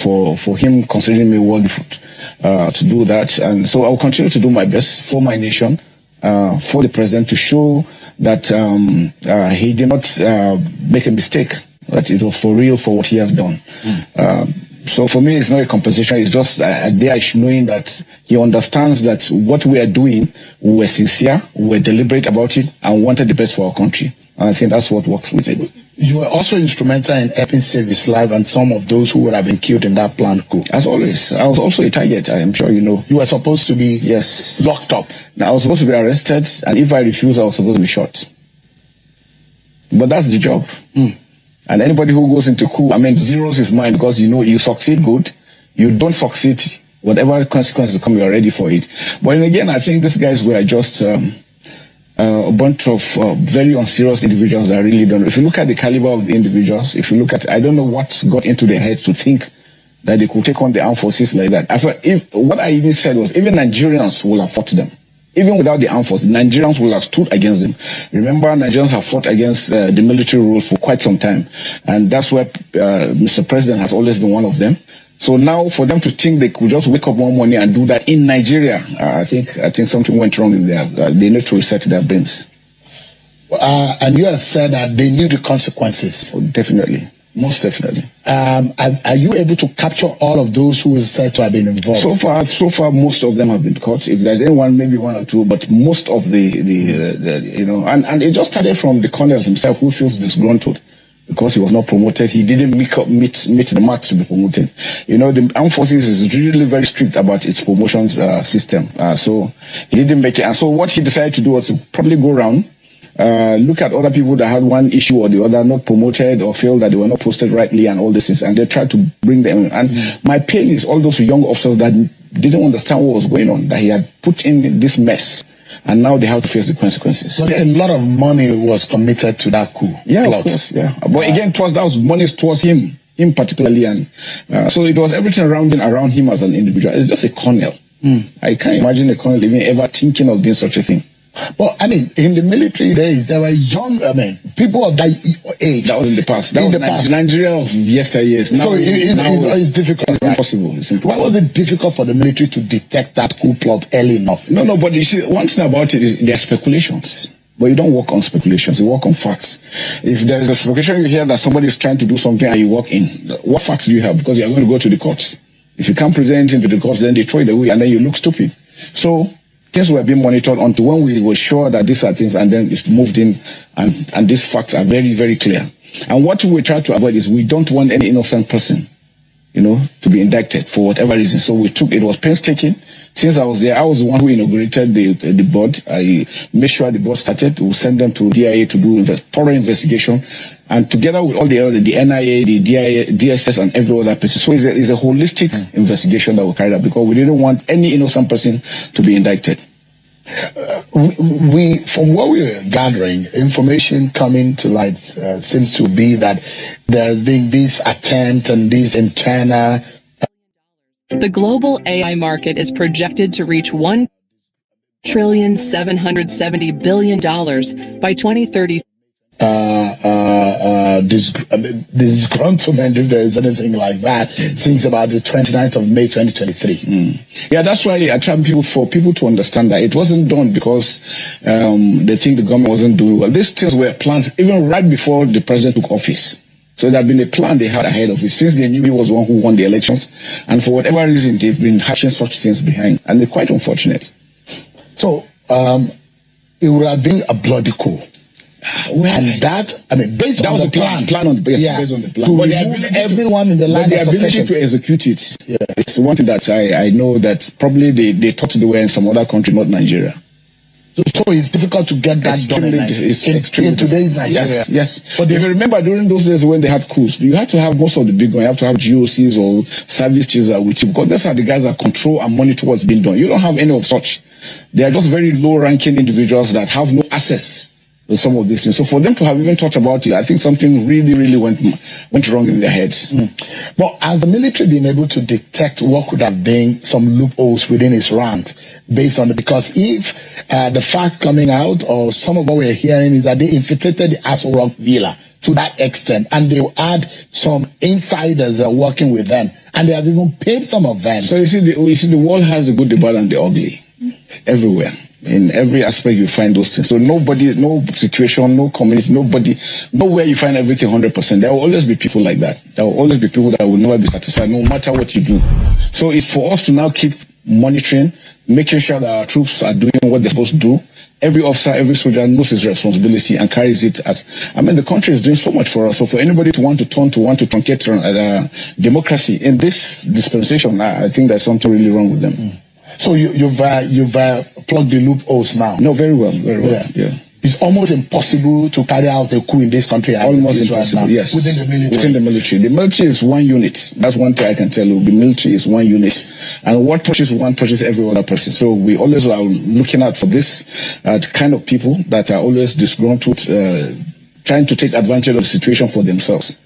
for him considering me worthy to do that. And so I'll continue to do my best for my nation, for the president, to show that he did not make a mistake, that it was for real for what he has done. So for me, it's not a compensation. It's just there knowing that he understands that what we are doing, we were sincere, we were deliberate about it, and wanted the best for our country. And I think that's what works with it. You were also instrumental in helping save his life and some of those who would have been killed in that planned coup. As always, I was also a target, I am sure you know. You were supposed to be locked up. Now, I was supposed to be arrested, and if I refused, I was supposed to be shot. But that's the job. And anybody who goes into coup, zeros his mind, because you succeed, good. You don't succeed, whatever consequences come, you're ready for it. But then again, I think these guys were just a bunch of very unserious individuals that really don't. If you look at the caliber of the individuals, if you look at, I don't know what got into their heads to think that they could take on the armed forces like that. What I even said was, even Nigerians will have fought them. Even without the armed forces, Nigerians will have stood against them. Remember, Nigerians have fought against the military rule for quite some time. And that's where Mr. President has always been one of them. So now for them to think they could just wake up one morning and do that in Nigeria, I think something went wrong in there. They need to reset their brains. And you have said that they knew the consequences. Oh, definitely. Most definitely. Are you able to capture all of those who is said to have been involved? So far, most of them have been caught. If there's anyone, maybe one or two, but most of and it just started from the colonel himself, who feels disgruntled because he was not promoted. He didn't meet the marks to be promoted. The armed forces is really very strict about its promotions system. So he didn't make it. And so what he decided to do was to probably go around, look at other people that had one issue or the other, not promoted or feel that they were not posted rightly and all this things, and they tried to bring them in. And my pain is all those young officers that didn't understand what was going on, that he had put in this mess, and now they have to face the consequences. But a lot of money was committed to that coup. Yeah, plot. Of course, yeah. But again, that was money towards him particularly, and so it was everything around him as an individual. It's just a colonel. I can't imagine a colonel even ever thinking of doing such a thing. But in the military days, there were young, people of that age. That was in the past. That was Nigeria of yesteryears. So it's difficult. It's impossible. It's impossible. Why was it difficult for the military to detect that coup plot early enough? No, but you see, one thing about it is there are speculations. But you don't work on speculations, you work on facts. If there is a speculation, you hear that somebody is trying to do something and you work in, what facts do you have? Because you are going to go to the courts. If you can't present anything to the courts, then they throw it away and then you look stupid. So things were being monitored until when we were sure that these are things, and then it's moved in, and these facts are very, very clear. And what we try to avoid is we don't want any innocent person, to be indicted for whatever reason. So it was painstaking. Since I was there, I was the one who inaugurated the board. I made sure the board started. We send them to DIA to do the thorough investigation, and together with all the other, the NIA, the DIA, DSS, and every other person. So it's a holistic investigation that we carried out because we didn't want any innocent person to be indicted. From what we're gathering, information coming to light seems to be that there's been this attempt and this internal. The global AI market is projected to reach $1.770 billion by 2030. Disgruntlement, if there is anything like that, since about the 29th of May 2023. Yeah, that's why I try for people to understand that it wasn't done because they think the government wasn't doing well. These things were planned even right before the president took office. So there had been a plan they had ahead of it since they knew he was the one who won the elections. And for whatever reason, they've been hatching such things behind. And they're quite unfortunate. So it would have been a bloody coup. And that, based on the plan. Based on the plan. To remove everyone in the line of succession. The ability to execute it. Yeah. It's one thing that I know that probably they thought they were in some other country, not Nigeria. So it's difficult to get that done in today's Nigeria. Yes. But if you remember, during those days when they had coups, you had to have most of the big ones. You have to have GOCs or service chiefs with you, because those are the guys that control and monitor what's being done. You don't have any of such. They are just very low-ranking individuals that have no access to some of these things. So for them to have even thought about it, I think something really, really went wrong in their heads. But has the military been able to detect what could have been some loopholes within its ranks based on it? Because if the fact coming out or some of what we're hearing is that they infiltrated the Aso Rock Villa to that extent, and they had some insiders that are working with them, and they have even paid some of them. So you see, the world has the good, the bad, and the ugly everywhere. In every aspect, you find those things. So nobody, no situation, no community, nowhere you find everything 100%. There will always be people like that. There will always be people that will never be satisfied, no matter what you do. So it's for us to now keep monitoring, making sure that our troops are doing what they're supposed to do. Every officer, every soldier knows his responsibility and carries it as. I mean, the country is doing so much for us. So for anybody to want to truncate democracy in this dispensation, I think there's something really wrong with them. So you've plugged the loopholes now. No, very well. Yeah. It's almost impossible to carry out a coup in this country. Almost impossible, right now, yes. Within the military. Within the military. The military is one unit. That's one thing I can tell you. The military is one unit. And what touches one touches every other person. So we always are looking out for this kind of people that are always disgruntled, trying to take advantage of the situation for themselves.